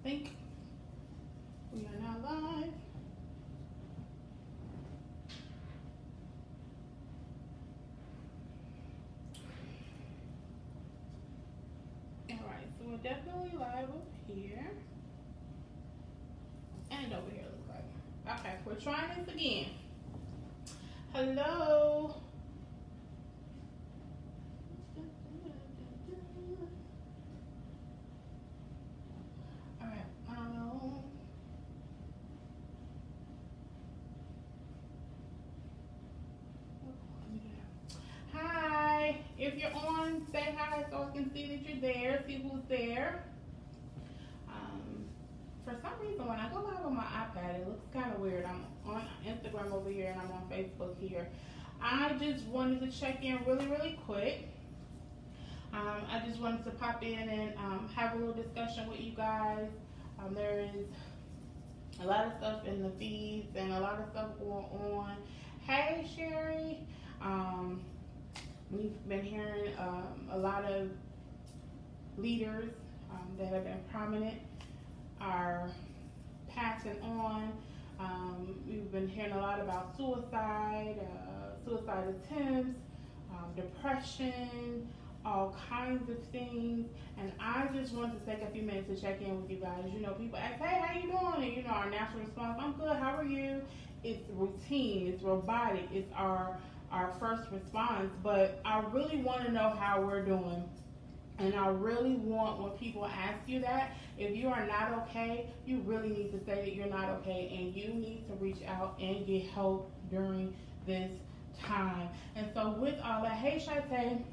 think we are now live. Alright, so we're definitely live over here. And over here looks like. Okay, we're trying this again. Hello. Alright, I don't know. Hi. If you're on, say hi so I can see that you're there, see who's there. For some reason, when I go live on my iPad, it looks kind of weird. I'm on Instagram over here and I'm on Facebook here. I just wanted to check in really quick. I just wanted to pop in and have a little discussion with you guys. There is a lot of stuff in the feeds and a lot of stuff going on. Hey, Sherry. We've been hearing a lot of leaders that have been prominent are passing on. We've been hearing a lot about suicide, suicide attempts, depression, all kinds of things. And I just wanted to take a few minutes to check in with you guys. You know, people ask, hey, how you doing? And you know, our natural response, I'm good, how are you? It's routine, it's robotic, it's our first response. But I really want to know how we're doing. And I really want, when people ask you that, if you are not okay, you really need to say that you're not okay, and you need to reach out and get help during this time. And so with all that, hey Shantae,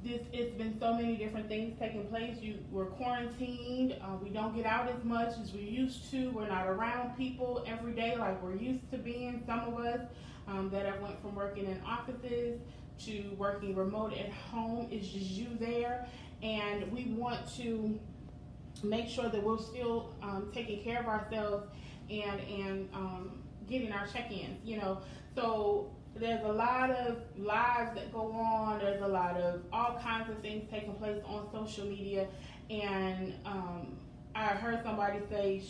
it's been so many different things taking place. We're quarantined. We don't get out as much as we used to. We're not around people every day like we're used to being. Some of us that have went from working in offices to working remote at home, it's just you there, and we want to make sure that we're still taking care of ourselves and getting our check-ins, you know. So there's a lot of lives that go on, there's a lot of all kinds of things taking place on social media, and I heard somebody say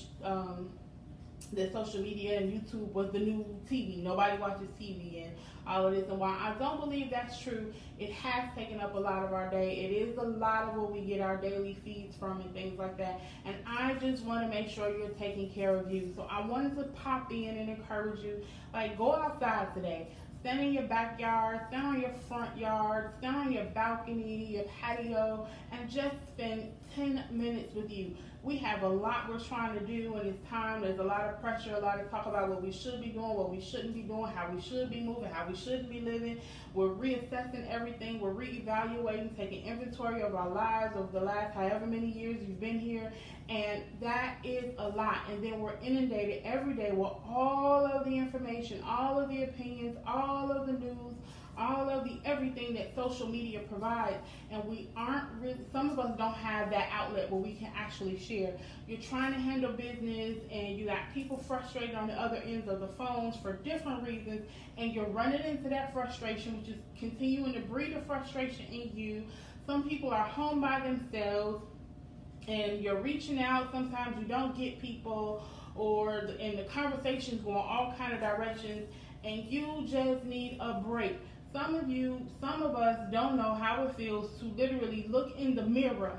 that social media and YouTube was the new TV. Nobody watches TV and all of this. And while I don't believe that's true, it has taken up a lot of our day. It is a lot of what we get our daily feeds from and things like that. And I just want to make sure you're taking care of you. So I wanted to pop in and encourage you, like, go outside today. Stand in your backyard, stand on your front yard, stand on your balcony, your patio, and just spend 10 minutes with you. We have a lot we're trying to do in this time. There's a lot of pressure, a lot of talk about what we should be doing, what we shouldn't be doing, how we should be moving, how we shouldn't be living. We're reassessing everything. We're reevaluating, taking inventory of our lives over the last however many years you've been here. And that is a lot. And then we're inundated every day with all of the information, all of the opinions, all of the news, all of the everything that social media provides, and we aren't really, some of us don't have that outlet where we can actually share. You're trying to handle business and you got people frustrated on the other ends of the phones for different reasons, and you're running into that frustration, which is continuing to breed a frustration in you. Some people are home by themselves and you're reaching out, sometimes you don't get people, and the conversation's going all kind of directions, and you just need a break. Some of us don't know how it feels to literally look in the mirror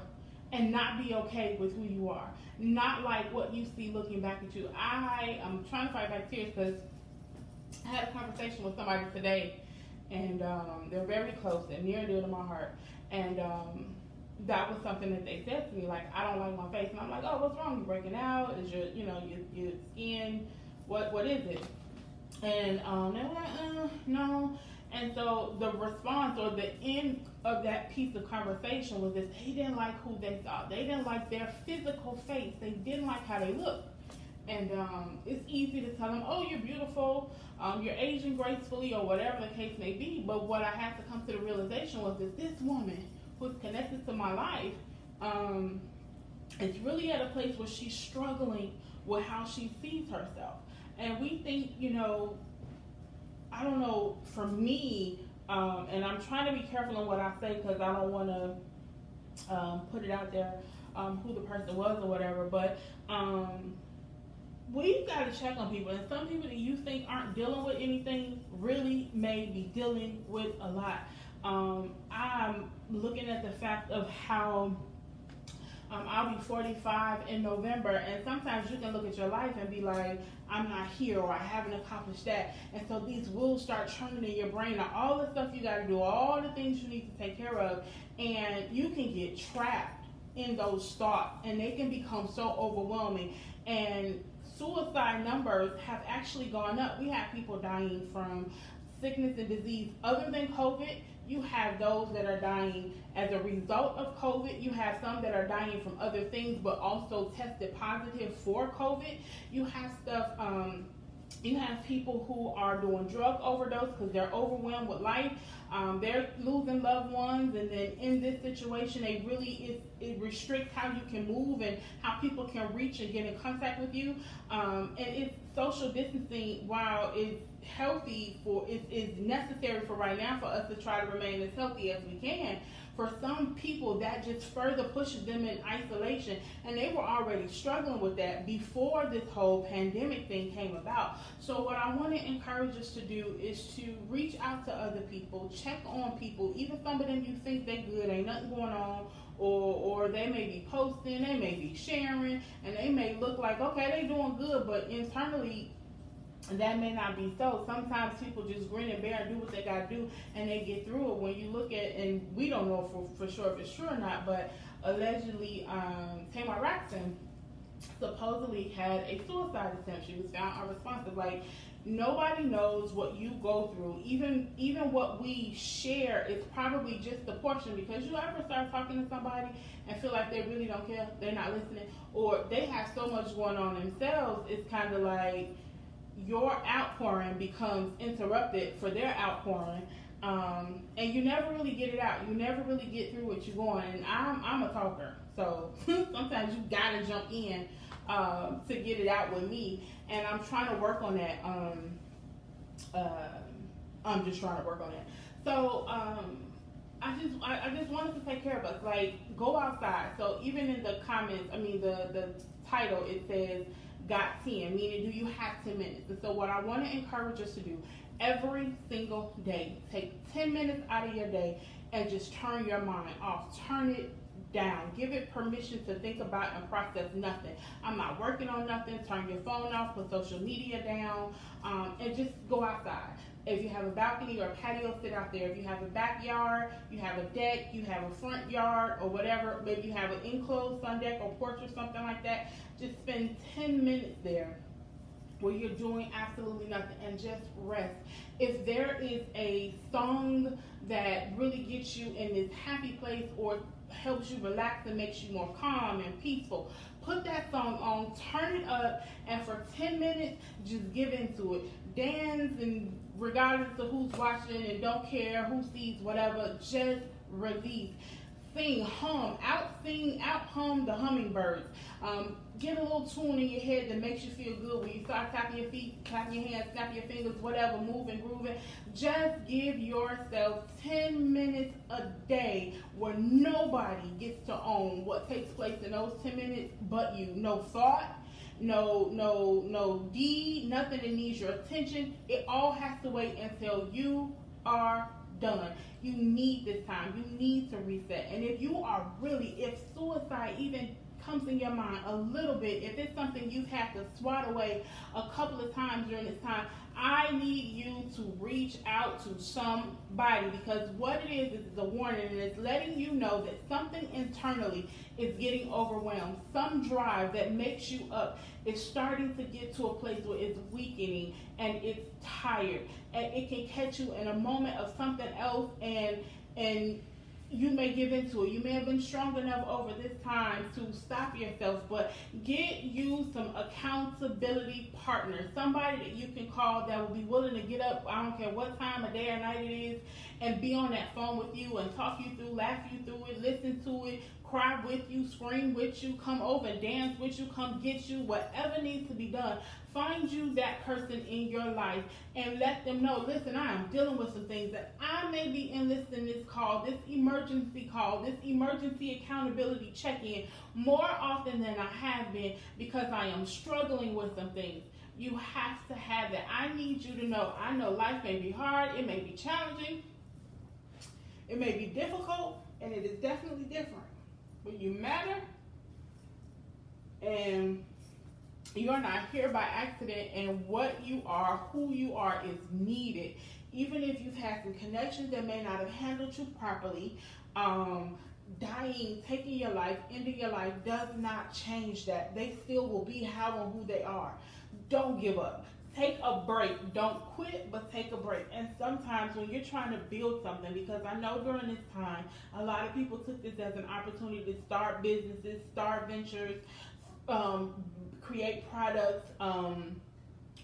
and not be okay with who you are. Not like what you see looking back at you. I'm trying to fight back tears because I had a conversation with somebody today, and they're very close and near and dear to my heart. And that was something that they said to me, like, I don't like my face. And I'm like, oh, what's wrong? You breaking out? Is your skin, what is it? And they were like, no. And so the response or the end of that piece of conversation was that they didn't like who they saw. They didn't like their physical face. They didn't like how they looked. And it's easy to tell them, oh, you're beautiful, you're aging gracefully, or whatever the case may be. But what I had to come to the realization was that this woman who's connected to my life is really at a place where she's struggling with how she sees herself. And we think, I don't know, for me, and I'm trying to be careful on what I say because I don't want to put it out there who the person was or whatever, but we got to check on people. And some people that you think aren't dealing with anything really may be dealing with a lot. I'm looking at the fact of how I'll be 45 in November, and sometimes you can look at your life and be like, I'm not here, or I haven't accomplished that. And so these wheels start turning in your brain of all the stuff you got to do, all the things you need to take care of, and you can get trapped in those thoughts, and they can become so overwhelming. And suicide numbers have actually gone up. We have people dying from sickness and disease other than COVID. You have those that are dying as a result of COVID. You have some that are dying from other things, but also tested positive for COVID. You have stuff, you have people who are doing drug overdose because they're overwhelmed with life. They're losing loved ones, and then in this situation, it restricts how you can move and how people can reach and get in contact with you. And it's social distancing, while it's healthy it's necessary for right now for us to try to remain as healthy as we can. For some people, that just further pushes them in isolation, and they were already struggling with that before this whole pandemic thing came about. So what I want to encourage us to do is to reach out to other people, check on people, even some of them you think they good, ain't nothing going on, or they may be posting, they may be sharing, and they may look like, okay, they doing good, but internally, that may not be so. Sometimes people just grin and bear and do what they gotta do, and they get through it. When you look at, and we don't know for sure if it's true or not, but allegedly, Tamar Braxton supposedly had a suicide attempt. She was found unresponsive. Like, nobody knows what you go through. Even what we share is probably just the portion, because you ever start talking to somebody and feel like they really don't care, they're not listening, or they have so much going on themselves, it's kind of like your outpouring becomes interrupted for their outpouring, and you never really get it out. You never really get through what you're going. And I'm a talker, so sometimes you gotta jump in to get it out with me, and I'm trying to work on that. I'm just trying to work on that. So I just wanted to take care of us. Like, go outside. So even in the comments, the title, it says got 10, meaning do you have 10 minutes? And so what I want to encourage us to do every single day, take 10 minutes out of your day and just turn your mind off, turn it down, give it permission to think about and process nothing. I'm not working on nothing. Turn your phone off, put social media down, and just go outside. If you have a balcony or a patio, sit out there. If you have a backyard, you have a deck, you have a front yard or whatever, maybe you have an enclosed sun deck or porch or something like that, just spend 10 minutes there where you're doing absolutely nothing and just rest. If there is a song that really gets you in this happy place or helps you relax and makes you more calm and peaceful, put that song on, turn it up, and for 10 minutes, just give into it. Dance, and regardless of who's watching and don't care who sees whatever, just release. Sing, hum, hum the hummingbirds. Get a little tune in your head that makes you feel good when you start tapping your feet, clapping your hands, snapping your fingers, whatever, moving, grooving. Just give yourself 10 minutes a day where nobody gets to own what takes place in those 10 minutes but you. No thought, no deed, nothing that needs your attention. It all has to wait until you are done. You need this time. You need to reset. And if suicide even comes in your mind a little bit, if it's something you've had to swat away a couple of times during this time, I need you to reach out to somebody, because what it is a warning, and it's letting you know that something internally is getting overwhelmed. Some drive that makes you up is starting to get to a place where it's weakening and it's tired, and it can catch you in a moment of something else, and you may give into it. You may have been strong enough over this time to stop yourself, but get you some accountability partners, somebody that you can call that will be willing to get up, I don't care what time of day or night it is, and be on that phone with you and talk you through, laugh you through it, listen to it, cry with you, scream with you, come over, dance with you, come get you, whatever needs to be done. Find you that person in your life and let them know, listen, I am dealing with some things that I may be enlisting this call, this emergency accountability check-in more often than I have been because I am struggling with some things. You have to have that. I need you to know, I know life may be hard, it may be challenging, it may be difficult, and it is definitely different. But you matter, and you're not here by accident, and what you are, who you are, is needed. Even if you've had some connections that may not have handled you properly, dying, taking your life, ending your life does not change that. They still will be how and who they are. Don't give up. Take a break. Don't quit, but take a break. And sometimes when you're trying to build something, because I know during this time, a lot of people took this as an opportunity to start businesses, start ventures, create products,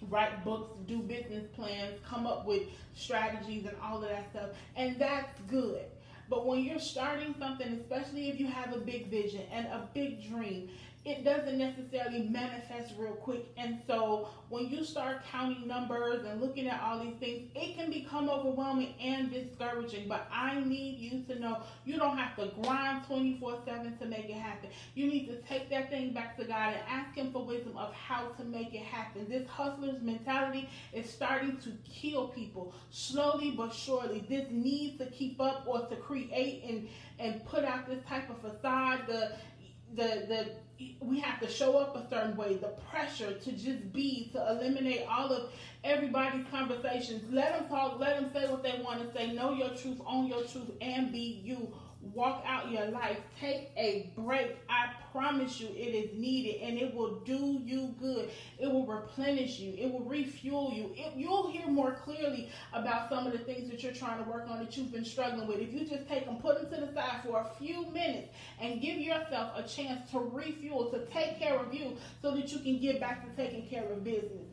write books, do business plans, come up with strategies and all of that stuff. And that's good. But when you're starting something, especially if you have a big vision and a big dream, it doesn't necessarily manifest real quick. And so when you start counting numbers and looking at all these things, it can become overwhelming and discouraging. But I need you to know you don't have to grind 24/7 to make it happen. You need to take that thing back to God and ask Him for wisdom of how to make it happen. This hustler's mentality is starting to kill people slowly but surely. This need to keep up or to create and put out this type of facade, we have to show up a certain way, the pressure to just be, to eliminate all of everybody's conversations. Let them talk, let them say what they want to say. Know your truth, own your truth, and be you. Walk out your life. Take a break. I promise you it is needed, and it will do you good. It will replenish you. It will refuel you. You'll hear more clearly about some of the things that you're trying to work on that you've been struggling with. If you just take them, put them to the side for a few minutes and give yourself a chance to refuel, to take care of you so that you can get back to taking care of business.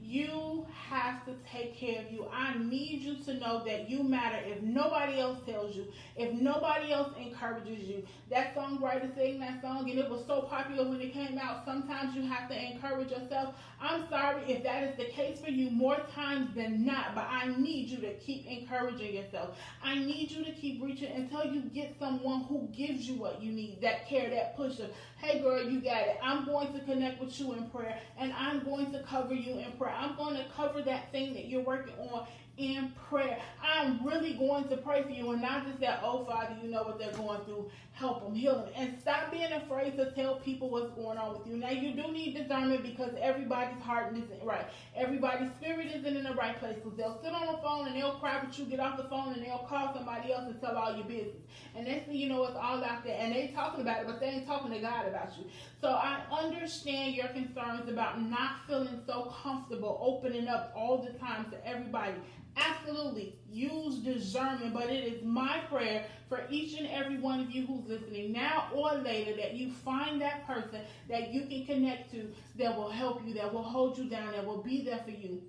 You have to take care of you. I need you to know that you matter. If nobody else tells you, if nobody else encourages you, that songwriter sang that song and it was so popular when it came out. Sometimes you have to encourage yourself. I'm sorry if that is the case for you more times than not, but I need you to keep encouraging yourself. I need you to keep reaching until you get someone who gives you what you need, that care, that push of, hey girl, you got it. I'm going to connect with you in prayer, and I'm going to cover you in prayer. I'm going to cover that thing that you're working on in prayer. I'm really going to pray for you, and not just that, oh Father, you know what they're going through. Help them, heal them, and stop being afraid to tell people what's going on with you. Now, you do need discernment because everybody's heart isn't right. Everybody's spirit isn't in the right place, because they'll sit on the phone and they'll cry with you, get off the phone, and they'll call somebody else and tell all your business. And next thing you know, it's all out there, and they talking about it, but they ain't talking to God about you. So I understand your concerns about not feeling so comfortable opening up all the time to everybody. Absolutely, use discernment, but it is my prayer for each and every one of you who's listening, now or later, that you find that person that you can connect to, that will help you, that will hold you down, that will be there for you,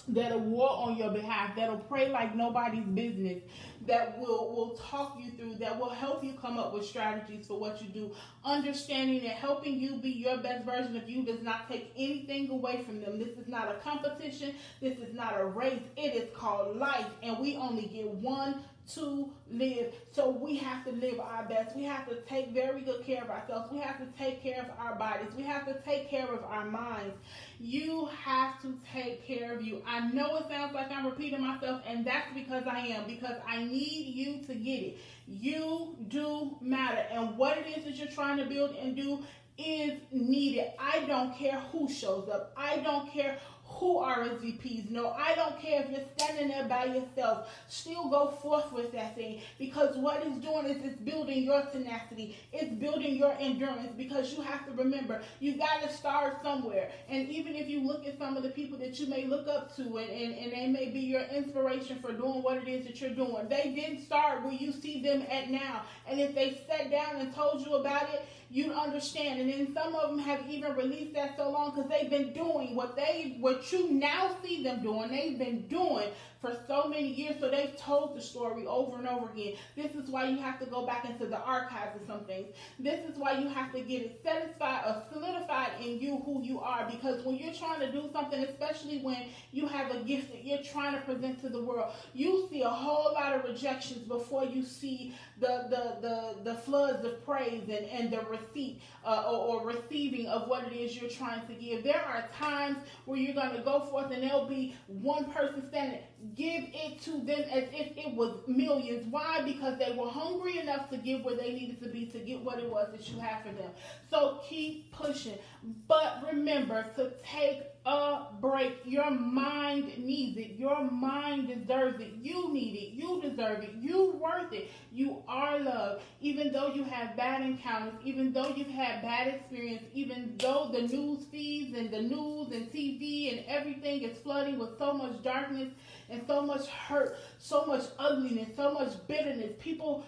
that'll war on your behalf, that'll pray like nobody's business, that will talk you through, that will help you come up with strategies for what you do, understanding that helping you be your best version of you does not take anything away from them. This is not a competition. This is not a race. It is called life, and we only get one to live. So we have to live our best. We have to take very good care of ourselves. We have to take care of our bodies. We have to take care of our minds. You have to take care of you. I know it sounds like I'm repeating myself, and that's because I am, because I need you to get it. You do matter, and what it is that you're trying to build and do is needed. I don't care who shows up. I don't care who RSVPs. No, I don't care if you're standing there by yourself. Still go forth with that thing, because what it's doing is it's building your tenacity. It's building your endurance, because you have to remember, you got to start somewhere. And even if you look at some of the people that you may look up to, and they may be your inspiration for doing what it is that you're doing, they didn't start where you see them at now. And if they sat down and told you about it, you'd understand. And then some of them have even released that so long because they've been doing what you now see them doing. They've been doing for so many years, so they've told the story over and over again. This is why you have to go back into the archives of some things. This is why you have to get it satisfied or solidified in you who you are, because when you're trying to do something, especially when you have a gift that you're trying to present to the world, you see a whole lot of rejections before you see the floods of praise and the receipt or receiving of what it is you're trying to give. There are times where you're going to go forth and there'll be one person standing. Give it to them as if it was millions. Why? Because they were hungry enough to give where they needed to be to get what it was that you have for them. So keep pushing. But remember to take a break. Your mind needs it. Your mind deserves it. You need it. You deserve it. You worth it. You are loved. Even though you have bad encounters, even though you've had bad experience, even though the news feeds and the news and TV and everything is flooding with so much darkness and so much hurt, so much ugliness, so much bitterness. People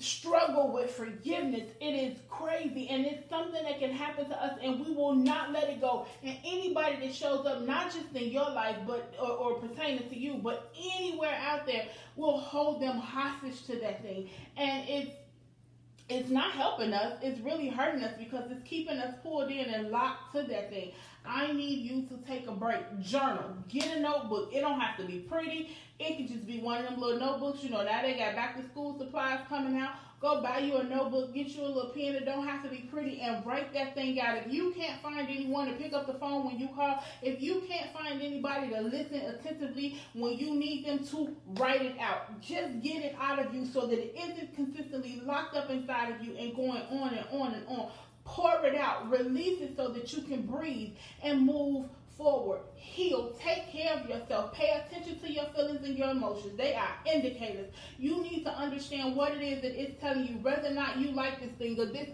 struggle with forgiveness. It is crazy, and it's something that can happen to us, and we will not let it go. And anybody that shows up, not just in your life, but or pertaining to you, but anywhere out there, will hold them hostage to that thing. And it's not helping us. It's really hurting us because it's keeping us pulled in and locked to that thing. I need you to take a break. Journal. Get a notebook. It don't have to be pretty. It could just be one of them little notebooks. You know, now they got back to school supplies coming out. Go buy you a notebook. Get you a little pen. It don't have to be pretty, and write that thing out. If you can't find anyone to pick up the phone when you call, if you can't find anybody to listen attentively when you need them to, write it out. Just get it out of you so that it isn't consistently locked up inside of you and going on and on and on. Pour it out. Release it so that you can breathe and move forward. Heal. Take care of yourself. Pay attention to your feelings and your emotions. They are indicators. You need to understand what it is that it's telling you, whether or not you like this thing, or this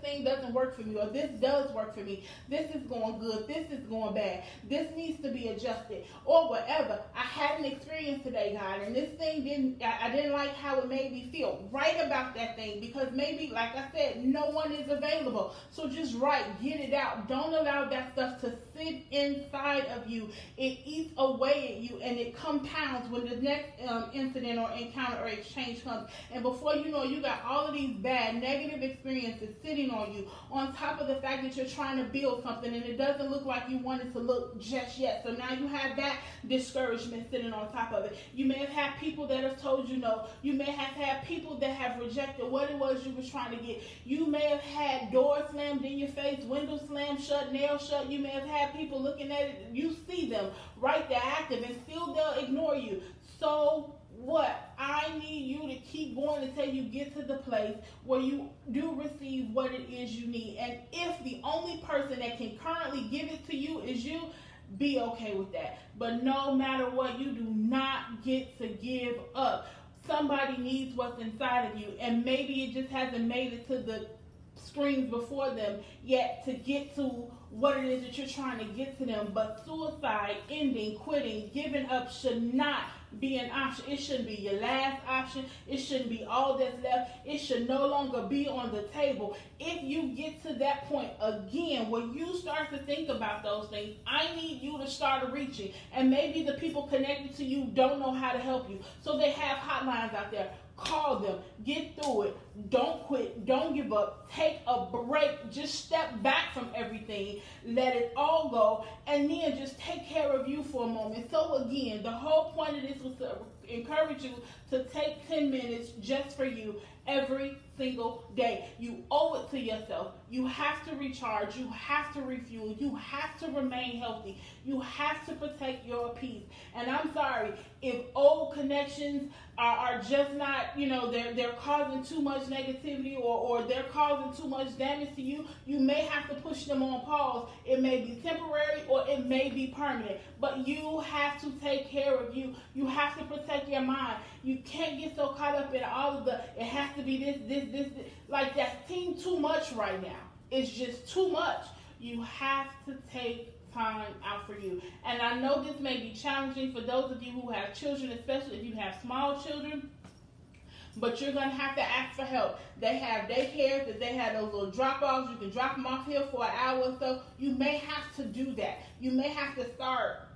thing doesn't work for me, or this does work for me. This is going good. This is going bad. This needs to be adjusted, or whatever. I had an experience today, God, and this thing I didn't like how it made me feel. Write about that thing, because maybe, like I said, no one is available. So just write. Get it out. Don't allow that stuff to sit inside of you. It eats away at you, and it compounds when the next incident or encounter or exchange comes. And before you know, you got all of these bad, negative experiences sitting on you, on top of the fact that you're trying to build something and it doesn't look like you want it to look just yet. So now you have that discouragement sitting on top of it. You may have had people that have told you no. You may have had people that have rejected what it was you was trying to get. You may have had doors slammed in your face, windows slammed shut, nails shut. You may have had people looking at it. You see them right there active, and still they'll ignore you. So what? I need you to keep going until you get to the place where you do receive what it is you need. And if the only person that can currently give it to you is you, be okay with that. But no matter what, you do not get to give up. Somebody needs what's inside of you, and maybe it just hasn't made it to the screens before them yet to get to what it is that you're trying to get to them. But suicide, ending, quitting, giving up should not be an option. It shouldn't be your last option. It shouldn't be all that's left. It should no longer be on the table. If you get to that point again where you start to think about those things, I need you to start reaching. And maybe the people connected to you don't know how to help you, so they have hotlines out there. Call them. Get through it. Don't quit. Don't give up. Take a break. Just step back from everything. Let it all go. And then just take care of you for a moment. So again, the whole point of this was to encourage you to take 10 minutes just for you every single day. You owe it to yourself. You have to recharge. You have to refuel. You have to remain healthy. You have to protect your peace. And I'm sorry, if old connections are just not, they're causing too much negativity or they're causing too much damage to you, you may have to push them on pause. It may be temporary or it may be permanent. But you have to take care of you. You have to protect your mind. You can't get so caught up in all of it has to be this. Like, that seems too much right now. It's just too much. You have to take time out for you. And I know this may be challenging for those of you who have children, especially if you have small children, but you're going to have to ask for help. They have daycares, that they have those little drop-offs. You can drop them off here for an hour or so. You may have to do that. You may have to start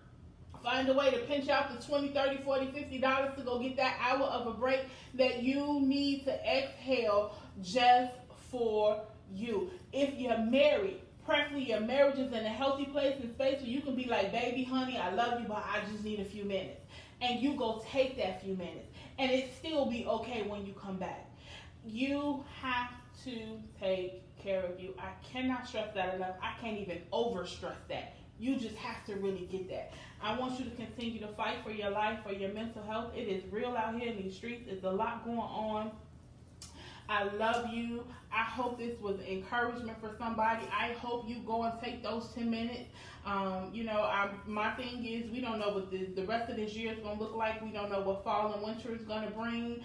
Find a way to pinch out the 20, 30, 40, $50 to go get that hour of a break that you need to exhale just for you. If you're married, preferably your marriage is in a healthy place and space where you can be like, baby, honey, I love you, but I just need a few minutes. And you go take that few minutes. And it still be okay when you come back. You have to take care of you. I cannot stress that enough. I can't even over stress that. You just have to really get that. I want you to continue to fight for your life, for your mental health. It is real out here in these streets. There's a lot going on. I love you. I hope this was encouragement for somebody. I hope you go and take those 10 minutes. My thing is, we don't know what the rest of this year is going to look like. We don't know what fall and winter is going to bring.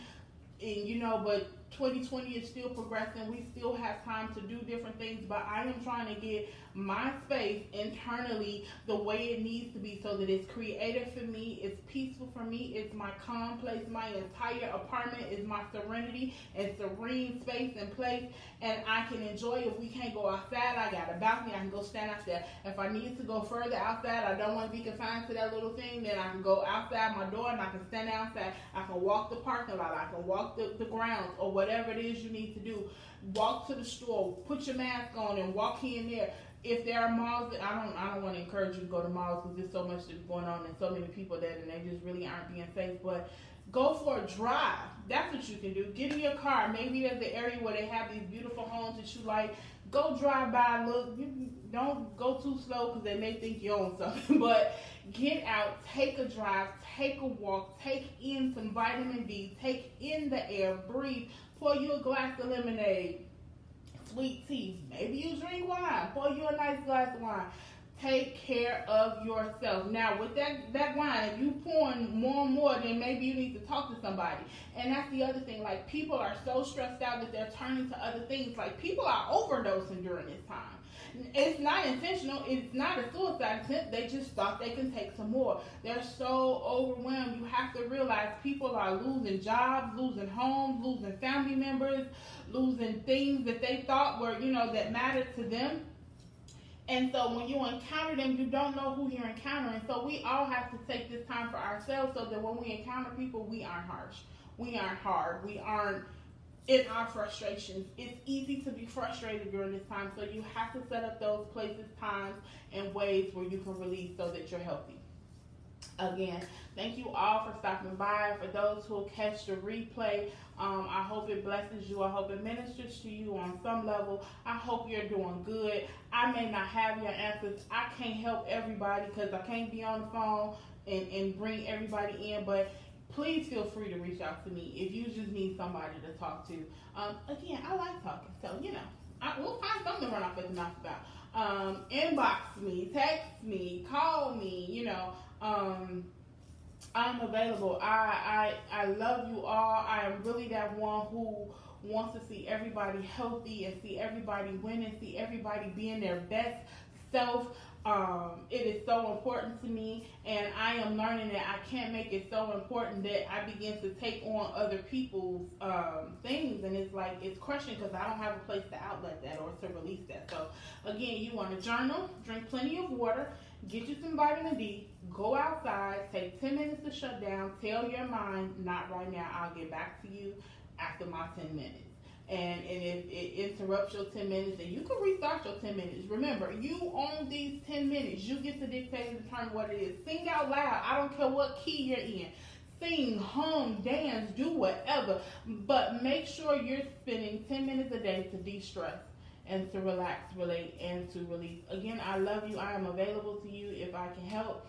And, but 2020 is still progressing. We still have time to do different things, but I am trying to get my space internally the way it needs to be so that it's creative for me, it's peaceful for me, it's my calm place. My entire apartment is my serenity and serene space and place, and I can enjoy it. If we can't go outside, I got a balcony, I can go stand out there. If I need to go further outside, I don't want to be confined to that little thing, then I can go outside my door and I can stand outside. I can walk the parking lot, I can walk the grounds, or whatever it is you need to do. Walk to the store, put your mask on and walk here and there. If there are malls, I don't want to encourage you to go to malls because there's so much that's going on and so many people there and they just really aren't being safe. But go for a drive. That's what you can do. Get in your car. Maybe there's an area where they have these beautiful homes that you like. Go drive by, look. You don't go too slow because they may think you own something. But get out, take a drive, take a walk, take in some vitamin D, take in the air, breathe, pour you a glass of lemonade, sweet tea, maybe you drink wine, pour you a nice glass of wine. Take care of yourself. Now, with that wine, if you pouring more and more, then maybe you need to talk to somebody. And that's the other thing. Like, people are so stressed out that they're turning to other things. Like, people are overdosing during this time. It's not intentional. It's not a suicide attempt. They just thought they can take some more. They're so overwhelmed. You have to realize people are losing jobs, losing homes, losing family members, losing things that they thought were, that mattered to them. And so when you encounter them, you don't know who you're encountering. So we all have to take this time for ourselves so that when we encounter people, we aren't harsh. We aren't hard. We aren't in our frustrations. It's easy to be frustrated during this time. So you have to set up those places, times, and ways where you can release so that you're healthy. Again, thank you all for stopping by. For those who will catch the replay, I hope it blesses you. I hope it ministers to you on some level. I hope you're doing good. I may not have your answers. I can't help everybody because I can't be on the phone and bring everybody in, but please feel free to reach out to me if you just need somebody to talk to. Again, I like talking, so, we'll find something to run off at the mouth about. Inbox me, text me, call me, I'm available. I love you all. I am really that one who wants to see everybody healthy and see everybody win and see everybody being their best self. It is so important to me, and I am learning that I can't make it so important that I begin to take on other people's things, and it's crushing because I don't have a place to outlet that or to release that. So again, you want to journal, drink plenty of water, get you some vitamin D, go outside, take 10 minutes to shut down, tell your mind, not right now, I'll get back to you after my 10 minutes. And if it interrupts your 10 minutes, then you can restart your 10 minutes. Remember, you own these 10 minutes. You get to dictate and determine what it is. Sing out loud. I don't care what key you're in. Sing, hum, dance, do whatever. But make sure you're spending 10 minutes a day to de-stress and to relax, relate, and to release. Again, I love you. I am available to you if I can help.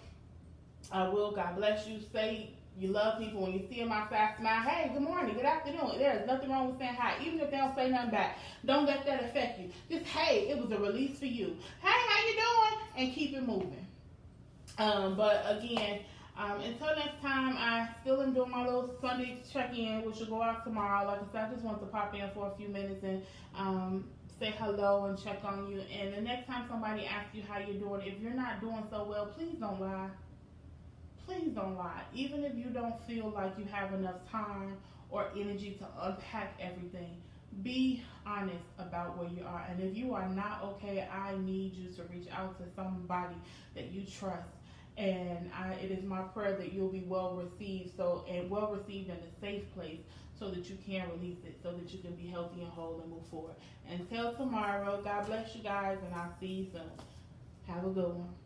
I will. God bless you. Say you love people. When you see them outside, smile. Hey, good morning, good afternoon. There's nothing wrong with saying hi. Even if they don't say nothing back, don't let that affect you. Just, hey, it was a release for you. Hey, how you doing? And keep it moving. But again, until next time, I still am doing my little Sunday check-in, which will go out tomorrow. Like I said, I just want to pop in for a few minutes and say hello and check on you. And the next time somebody asks you how you're doing, if you're not doing so well, please don't lie. Please don't lie. Even if you don't feel like you have enough time or energy to unpack everything, be honest about where you are. And if you are not okay, I need you to reach out to somebody that you trust and it is my prayer that you'll be well received, and well received in a safe place, so that you can release it, so that you can be healthy and whole and move forward. Until tomorrow, God bless you guys, and I'll see you soon. Have a good one.